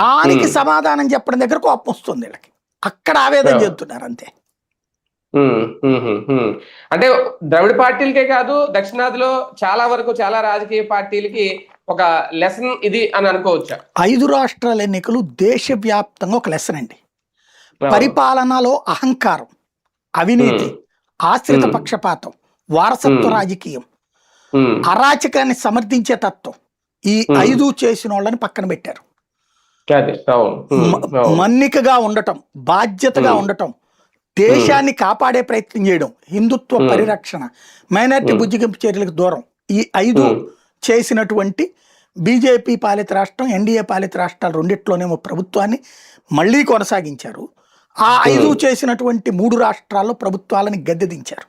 దానికి సమాధానం చెప్పడం దగ్గర కోపం వస్తుంది వీళ్ళకి. అక్కడ ఆవేదన చెందుతున్నారు అంతే. అంటే ద్రవిడ పార్టీలకే కాదు, దక్షిణాదిలో చాలా వరకు చాలా రాజకీయ పార్టీలకి ఒక లెసన్ ఇది అని అనుకోవచ్చా? 5 రాష్ట్రాల ఎన్నికలు దేశవ్యాప్తంగా ఒక లెసన్ అండి. పరిపాలనలో అహంకారం, అవినీతి, ఆశ్రిత పక్షపాతం, వారసత్వ రాజకీయం, అరాచకాన్ని సమర్థించే తత్వం, ఈ 5 చేసిన వాళ్ళని పక్కన పెట్టారు. మన్నికగా ఉండటం, బాధ్యతగా ఉండటం, దేశాన్ని కాపాడే ప్రయత్నం చేయడం, హిందుత్వ పరిరక్షణ, మైనారిటీ బుజ్జిగింపు చర్యలకు దూరం, ఈ 5 చేసినటువంటి బీజేపీ పాలిత రాష్ట్రం, ఎన్డీఏ పాలిత రాష్ట్రాలు రెండిట్లోనేమో ప్రభుత్వాన్ని మళ్ళీ కొనసాగించారు. ఆ 5 చేసినటువంటి 3 రాష్ట్రాల్లో ప్రభుత్వాలని గద్దెదించారు.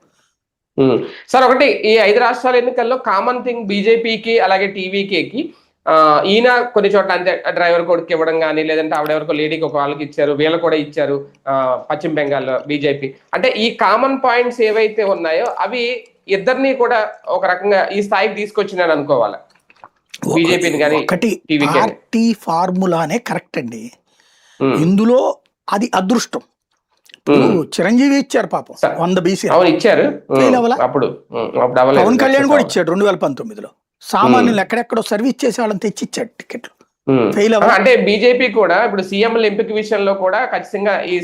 సార్, ఒకటి ఈ 5 రాష్ట్రాల ఎన్నికల్లో కామన్ థింగ్ బీజేపీకి అలాగే టీవీకేకి ఈయన కొన్ని చోట్ల అంతే డ్రైవర్ కొడుకు ఇవ్వడం కానీ, లేదంటే ఆవిడెవరికో లేడీకి ఒక వాళ్ళకి ఇచ్చారు, వీళ్ళు కూడా ఇచ్చారు పశ్చిమ బెంగాల్లో బీజేపీ. అంటే ఈ కామన్ పాయింట్స్ ఏవైతే ఉన్నాయో అవి ఇద్దరిని కూడా ఒక రకంగా ఈ స్థాయికి తీసుకొచ్చినాడు అనుకోవాలి బీజేపీని కానీ. ఒకటి పార్టీ ఫార్ములానే కరెక్ట్ అండి. ఇందులో అది అదృష్టం. చిరంజీవి ఇచ్చారు పాపం 100 BC ఇచ్చారు. పవన్ కళ్యాణ్ కూడా ఇచ్చాడు 2019లో. సామాన్యులు ఎక్కడెక్కడో సర్వీస్ చేసే వాళ్ళని తెచ్చిచ్చాడు టికెట్లు. ఫెయిల్ అవ్వాలి. అంటే బీజేపీ కూడా ఇప్పుడు సీఎంల ఎంపిక విషయంలో కూడా ఖచ్చితంగా ఈ